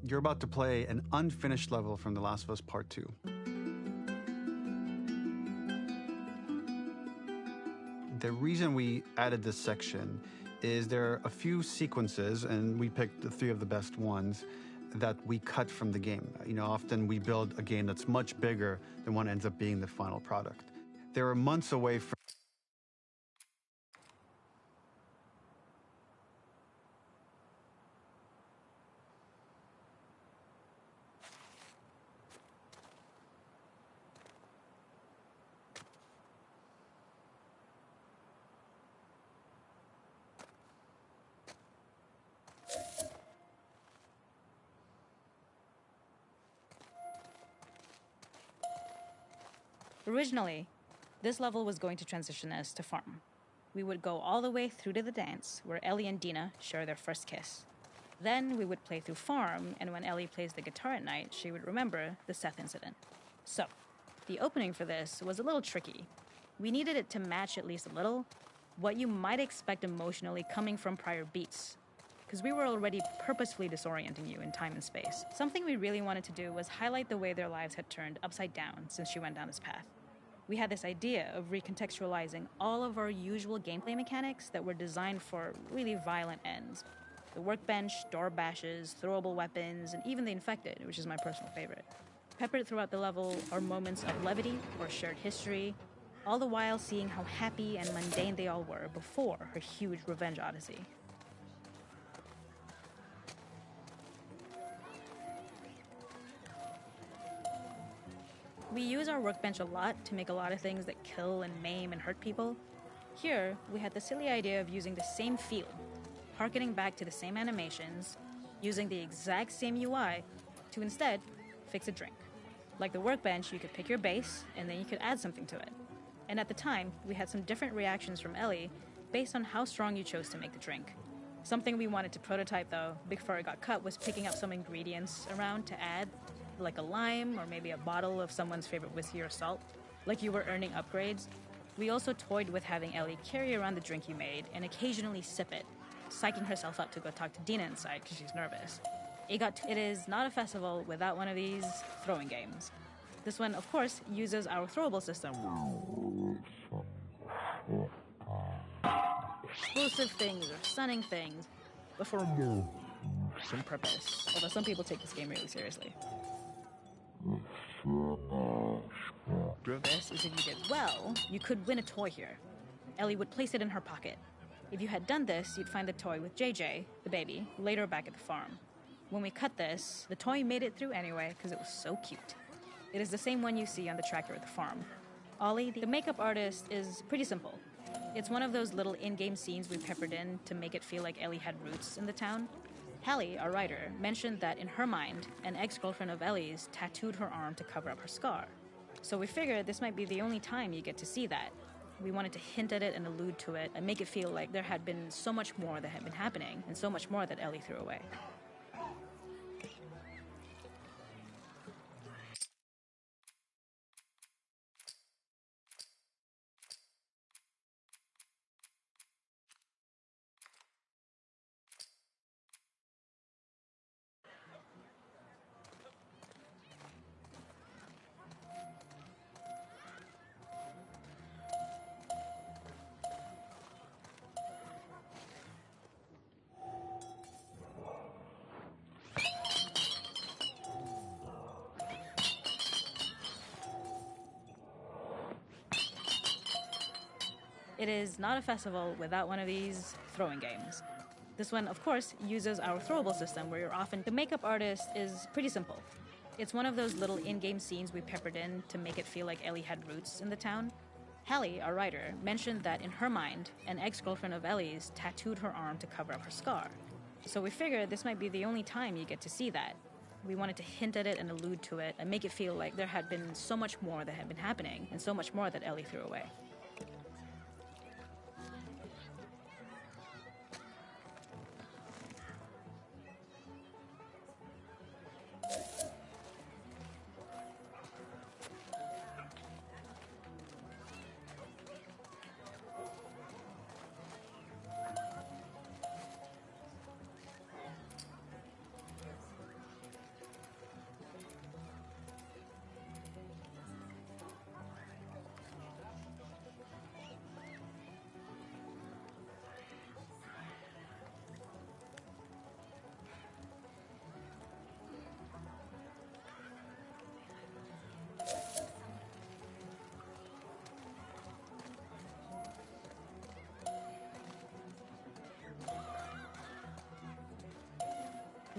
You're about to play an unfinished level from The Last of Us Part 2. The reason we added this section is there are a few sequences, and we picked the 3 of the best ones, that we cut from the game. Often we build a game that's much bigger than what ends up being the final product. They were months away from Originally, this level was going to transition us to farm. We would go all the way through to the dance, where Ellie and Dina share their first kiss. Then we would play through farm, and when Ellie plays the guitar at night, she would remember the Seth incident. So, the opening for this was a little tricky. We needed it to match at least a little what you might expect emotionally coming from prior beats, because we were already purposefully disorienting you in time and space. Something we really wanted to do was highlight the way their lives had turned upside down since she went down this path. We had this idea of recontextualizing all of our usual gameplay mechanics that were designed for really violent ends. The workbench, door bashes, throwable weapons, and even the infected, which is my personal favorite. Peppered throughout the level are moments of levity or shared history, all the while seeing how happy and mundane they all were before her huge revenge odyssey. We use our workbench a lot to make a lot of things that kill and maim and hurt people. Here, we had the silly idea of using the same field, harkening back to the same animations, using the exact same UI to instead fix a drink. Like the workbench, you could pick your base, and then you could add something to it. And at the time, we had some different reactions from Ellie based on how strong you chose to make the drink. Something we wanted to prototype, though, before it got cut, was picking up some ingredients around to add, like a lime or maybe a bottle of someone's favorite whiskey or salt, like you were earning upgrades. We also toyed with having Ellie carry around the drink you made and occasionally sip it, psyching herself up to go talk to Dina inside because she's nervous. It is not a festival without one of these throwing games. This one, of course, uses our throwable system. Explosive things or stunning things, but for some purpose. Although some people take this game really seriously. This is if you did well, you could win a toy here. Ellie would place it in her pocket. If you had done this, you'd find the toy with JJ, the baby, later back at the farm. When we cut this, the toy made it through anyway because it was so cute. It is the same one you see on the tractor at the farm. Ollie, the makeup artist, is pretty simple. It's one of those little in-game scenes we peppered in to make it feel like Ellie had roots in the town. Hallie, our writer, mentioned that in her mind, an ex-girlfriend of Ellie's tattooed her arm to cover up her scar. So we figured this might be the only time you get to see that. We wanted to hint at it and allude to it and make it feel like there had been so much more that had been happening and so much more that Ellie threw away. It is not a festival without one of these throwing games. This one, of course, uses our throwable system where you're often... The makeup artist is pretty simple. It's one of those little in-game scenes we peppered in to make it feel like Ellie had roots in the town. Hallie, our writer, mentioned that in her mind, an ex-girlfriend of Ellie's tattooed her arm to cover up her scar. So we figured this might be the only time you get to see that. We wanted to hint at it and allude to it and make it feel like there had been so much more that had been happening and so much more that Ellie threw away.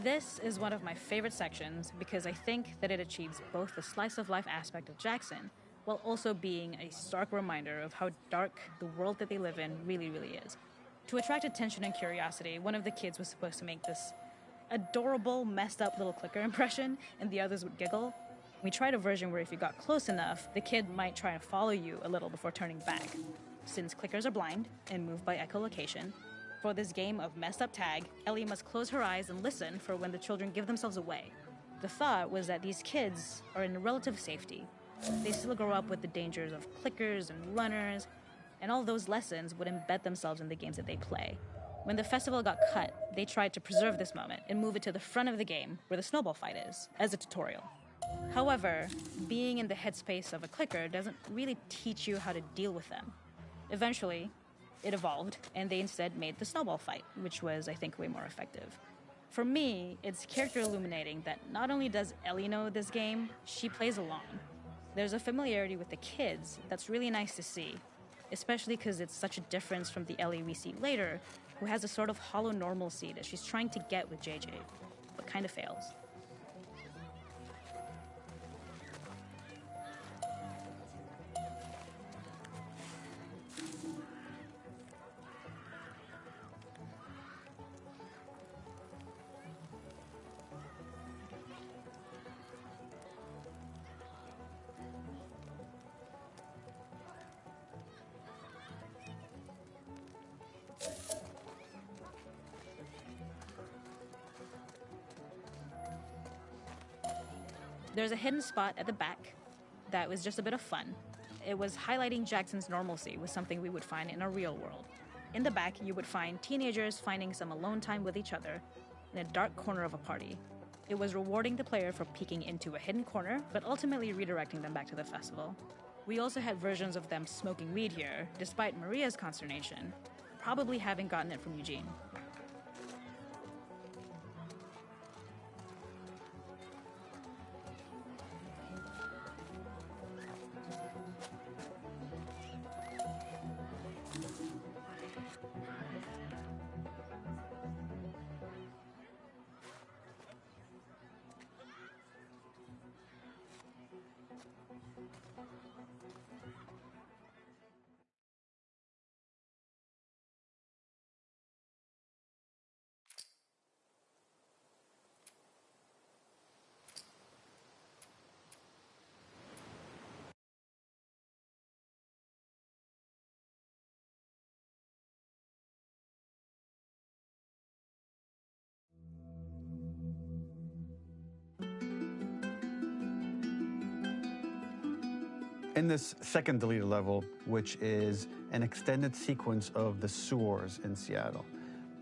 This is one of my favorite sections because I think that it achieves both the slice of life aspect of Jackson while also being a stark reminder of how dark the world that they live in really, really is. To attract attention and curiosity, one of the kids was supposed to make this adorable, messed up little clicker impression, and the others would giggle. We tried a version where if you got close enough, the kid might try and follow you a little before turning back. Since clickers are blind and move by echolocation, for this game of messed up tag, Ellie must close her eyes and listen for when the children give themselves away. The thought was that these kids are in relative safety. They still grow up with the dangers of clickers and runners, and all those lessons would embed themselves in the games that they play. When the festival got cut, they tried to preserve this moment and move it to the front of the game where the snowball fight is, as a tutorial. However, being in the headspace of a clicker doesn't really teach you how to deal with them. Eventually, it evolved, and they instead made the snowball fight, which was, I think, way more effective. For me, it's character illuminating that not only does Ellie know this game, she plays along. There's a familiarity with the kids that's really nice to see, especially because it's such a difference from the Ellie we see later, who has a sort of hollow normalcy that she's trying to get with JJ, but kind of fails. There's a hidden spot at the back that was just a bit of fun. It was highlighting Jackson's normalcy with something we would find in a real world. In the back, you would find teenagers finding some alone time with each other in a dark corner of a party. It was rewarding the player for peeking into a hidden corner, but ultimately redirecting them back to the festival. We also had versions of them smoking weed here, despite Maria's consternation, probably having gotten it from Eugene. In this second deleted level, which is an extended sequence of the sewers in Seattle,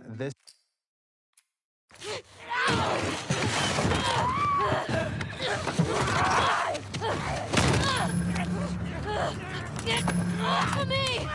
this Get off me!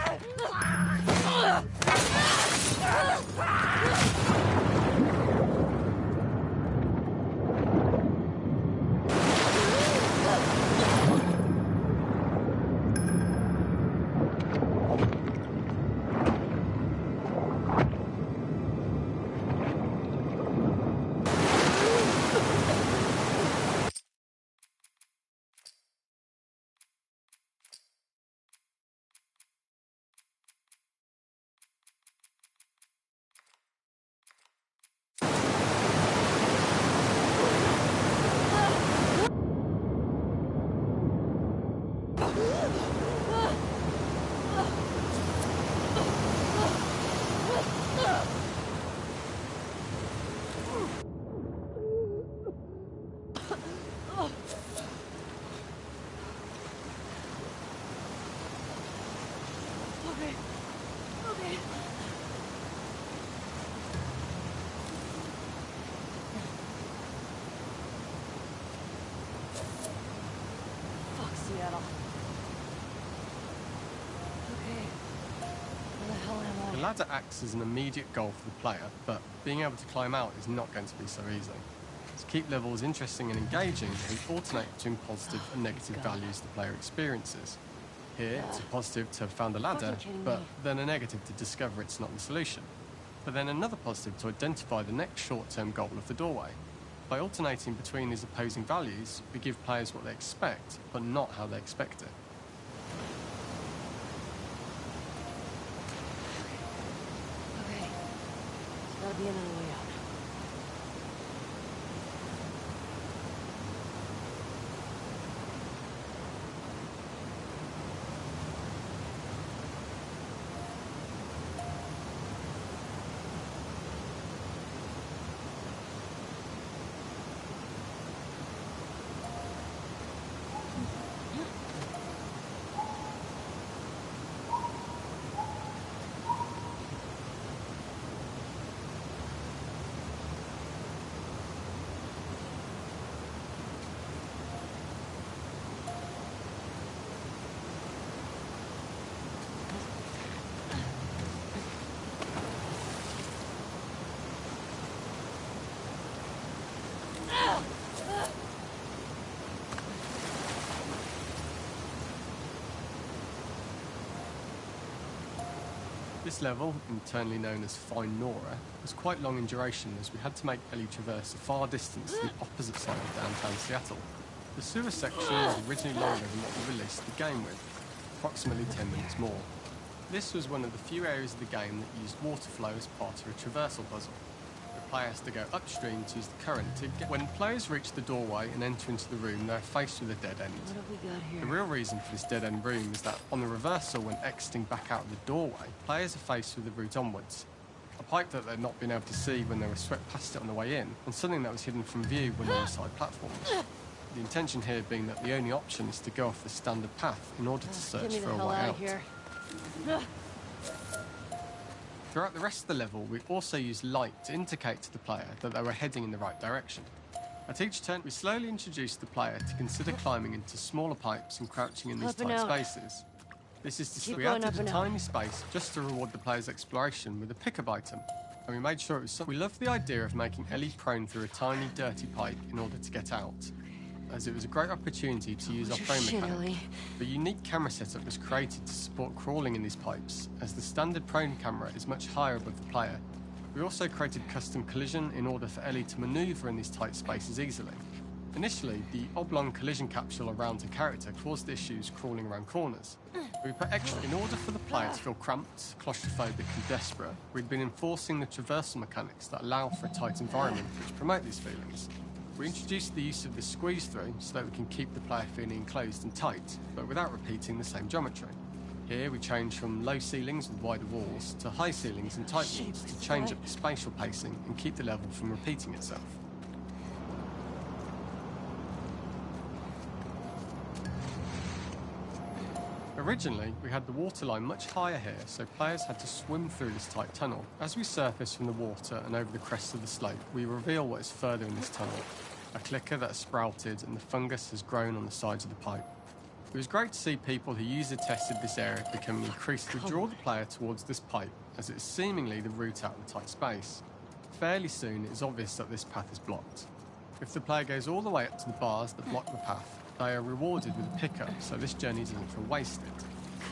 The ladder acts as an immediate goal for the player, but being able to climb out is not going to be so easy. To keep levels interesting and engaging, we alternate between positive and negative values the player experiences. Here, it's a positive to have found the ladder, but then a negative to discover it's not the solution. but then another positive to identify the next short-term goal of the doorway. By alternating between these opposing values, we give players what they expect, but not how they expect it. Okay. There's gotta be another way out. This level, internally known as Nora, was quite long in duration as we had to make Ellie traverse a far distance to the opposite side of downtown Seattle. The sewer section was originally longer than what we released the game with, approximately 10 minutes more. This was one of the few areas of the game that used water flow as part of a traversal puzzle. The player has to go upstream to use the current to get... When players reach the doorway and enter into the room, they're faced with a dead end. What have we got here? The real reason for this dead-end room is that on the reversal, when exiting back out of the doorway, players are faced with the route onwards. A pipe that they'd not been able to see when they were swept past it on the way in, and something that was hidden from view when on the side platforms. The intention here being that the only option is to go off the standard path in order to search for a way out. Here. Throughout the rest of the level, we also used light to indicate to the player that they were heading in the right direction. At each turn, we slowly introduced the player to consider climbing into smaller pipes and crouching in these tight spaces. This is to say we added a tiny space just to reward the player's exploration with a pick-up item, and we made sure it was something. We loved the idea of making Ellie prone through a tiny, dirty pipe in order to get out, as it was a great opportunity to use our frame mechanic. The unique camera setup was created to support crawling in these pipes, as the standard prone camera is much higher above the player. We also created custom collision in order for Ellie to manoeuvre in these tight spaces easily. Initially, the oblong collision capsule around her character caused issues crawling around corners. We put extra in order for the player to feel cramped, claustrophobic and desperate. We'd been enforcing the traversal mechanics that allow for a tight environment which promote these feelings. We introduced the use of the squeeze-through so that we can keep the player feeling enclosed and tight, but without repeating the same geometry. Here we changed from low ceilings with wider walls to high ceilings and tight walls to change up the spatial pacing and keep the level from repeating itself. Originally, we had the water line much higher here, so players had to swim through this tight tunnel. As we surface from the water and over the crest of the slope, we reveal what is further in this tunnel. A clicker that has sprouted and the fungus has grown on the sides of the pipe. It was great to see people who user-tested this area becoming increasingly draw the player towards this pipe, as it is seemingly the route out of the tight space. Fairly soon, it is obvious that this path is blocked. If the player goes all the way up to the bars that block the path, they are rewarded with a pickup, so this journey doesn't feel wasted.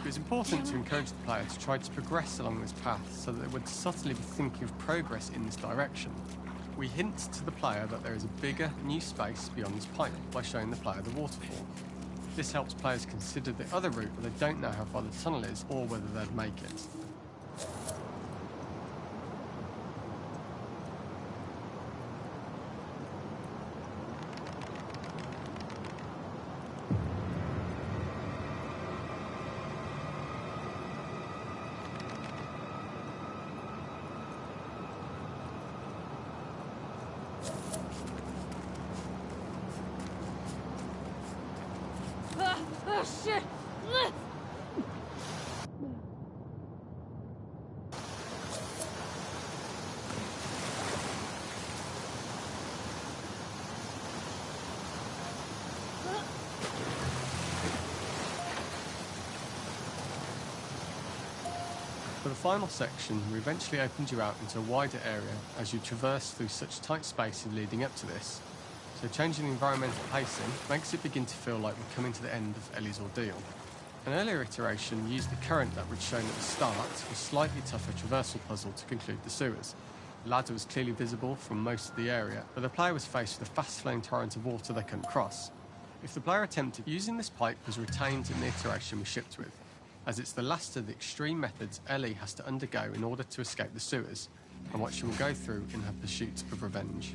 It is important to encourage the player to try to progress along this path so that they would subtly be thinking of progress in this direction. We hint to the player that there is a bigger, new space beyond this pipe by showing the player the waterfall. This helps players consider the other route where they don't know how far the tunnel is or whether they'd make it. Oh, shit! For the final section, we eventually opened you out into a wider area as you traverse through such tight spaces leading up to this. So changing the environmental pacing makes it begin to feel like we're coming to the end of Ellie's ordeal. An earlier iteration used the current that we'd shown at the start for a slightly tougher traversal puzzle to conclude the sewers. The ladder was clearly visible from most of the area, but the player was faced with a fast-flowing torrent of water they couldn't cross. If the player attempted, using this pipe was retained in the iteration we shipped with, as it's the last of the extreme methods Ellie has to undergo in order to escape the sewers, and what she will go through in her pursuit of revenge.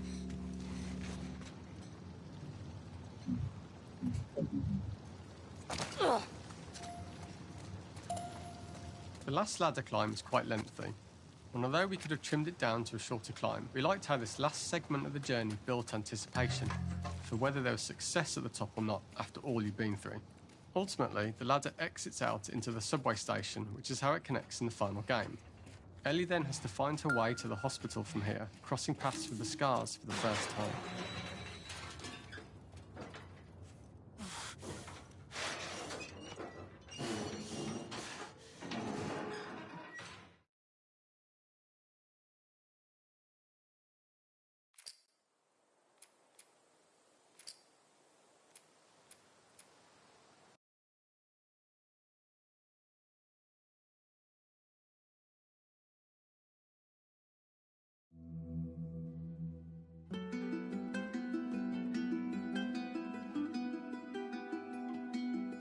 The last ladder climb is quite lengthy, and although we could have trimmed it down to a shorter climb, we liked how this last segment of the journey built anticipation for whether there was success at the top or not after all you've been through. Ultimately, the ladder exits out into the subway station, which is how it connects in the final game. Ellie then has to find her way to the hospital from here, crossing paths with the scars for the first time.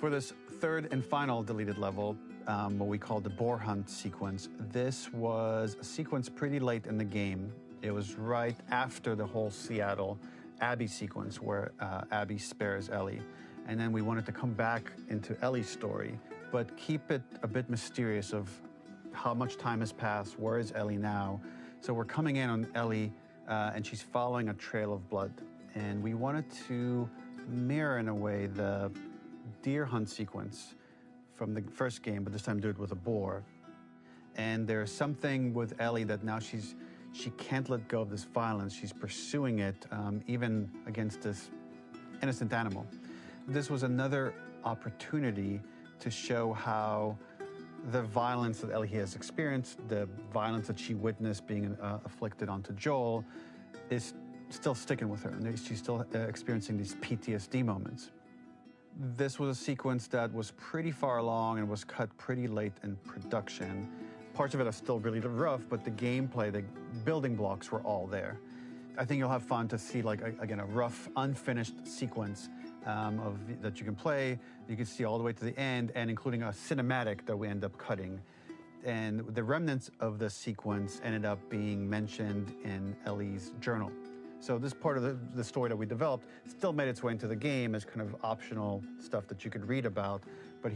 For this third and final deleted level, what we call the boar hunt sequence, this was a sequence pretty late in the game. It was right after the whole Seattle Abby sequence where Abby spares Ellie. And then we wanted to come back into Ellie's story, but keep it a bit mysterious of how much time has passed, where is Ellie now? So we're coming in on Ellie and she's following a trail of blood. And we wanted to mirror in a way the deer hunt sequence from the first game, but this time do it with a boar. And there's something with Ellie that now she can't let go of this violence. She's pursuing it, even against this innocent animal. This was another opportunity to show how the violence that Ellie has experienced, the violence that she witnessed being afflicted onto Joel, is still sticking with her, and she's still experiencing these PTSD moments. This was a sequence that was pretty far along and was cut pretty late in production. Parts of it are still really rough, but the gameplay, the building blocks were all there. I think you'll have fun to see, like, again, a rough, unfinished sequence that you can play. You can see all the way to the end, and including a cinematic that we end up cutting. And the remnants of the sequence ended up being mentioned in Ellie's journal. So this part of the story that we developed still made its way into the game as kind of optional stuff that you could read about. But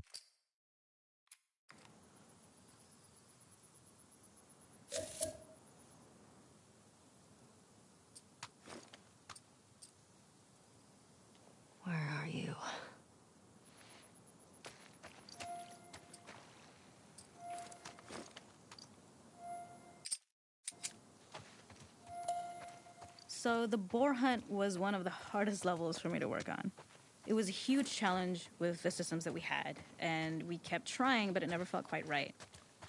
Where are you? So the boar hunt was one of the hardest levels for me to work on. It was a huge challenge with the systems that we had, and we kept trying, but it never felt quite right.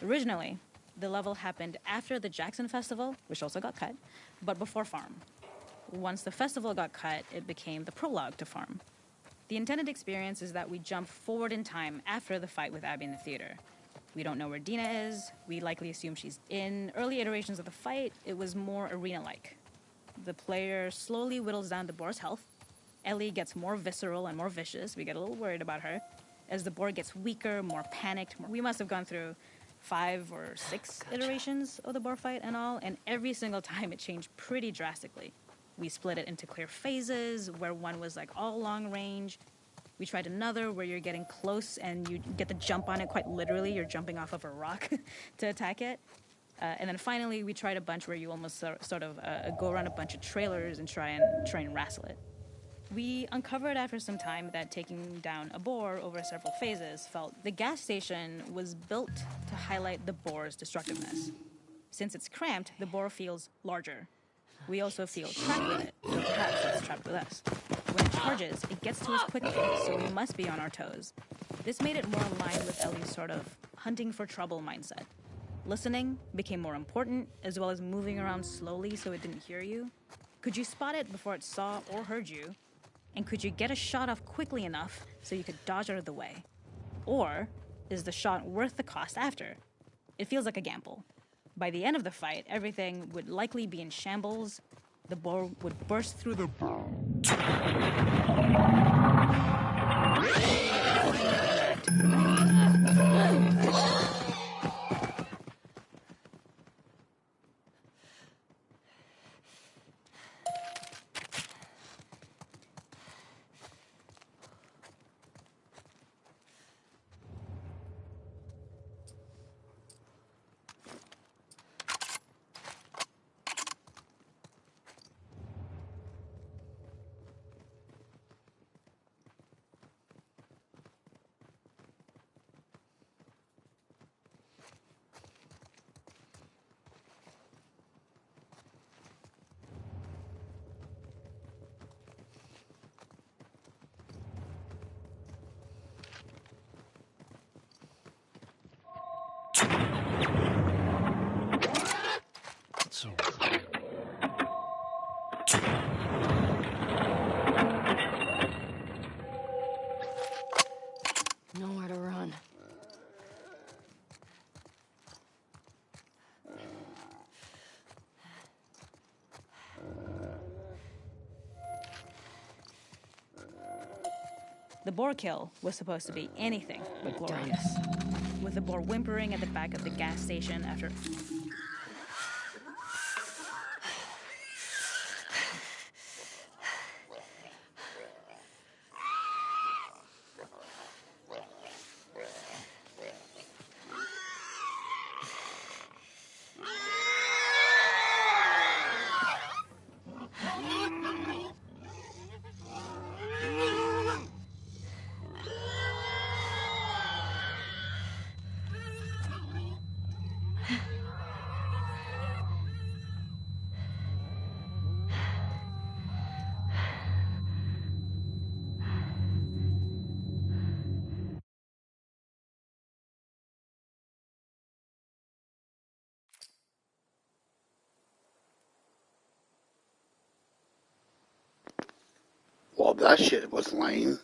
Originally, the level happened after the Jackson Festival, which also got cut, but before Farm. Once the festival got cut, it became the prologue to Farm. The intended experience is that we jump forward in time after the fight with Abby in the theater. We don't know where Dina is. We likely assume she's in. Early iterations of the fight, it was more arena-like. The player slowly whittles down the boar's health. Ellie gets more visceral and more vicious. We get a little worried about her. As the boar gets weaker, more panicked, we must have gone through 5 or 6 iterations of the boar fight and all, and every single time it changed pretty drastically. We split it into clear phases, where one was like all long range. We tried another where you're getting close and you get the jump on it quite literally. You're jumping off of a rock to attack it. And then finally, we tried a bunch where you almost sort of go around a bunch of trailers and try and wrestle it. We uncovered after some time that taking down a boar over several phases felt the gas station was built to highlight the boar's destructiveness. Since it's cramped, the boar feels larger. We also feel trapped with it, or perhaps it's trapped with us. When it charges, it gets to us quickly, so we must be on our toes. This made it more in line with Ellie's sort of hunting for trouble mindset. Listening became more important, as well as moving around slowly so it didn't hear you. Could you spot it before it saw or heard you? And could you get a shot off quickly enough so you could dodge out of the way? Or is the shot worth the cost after? It feels like a gamble. By the end of the fight, everything would likely be in shambles. The boar would burst through the... Nowhere to run. The boar kill was supposed to be anything but glorious. With the boar whimpering at the back of the gas station after... Well, that shit was lame.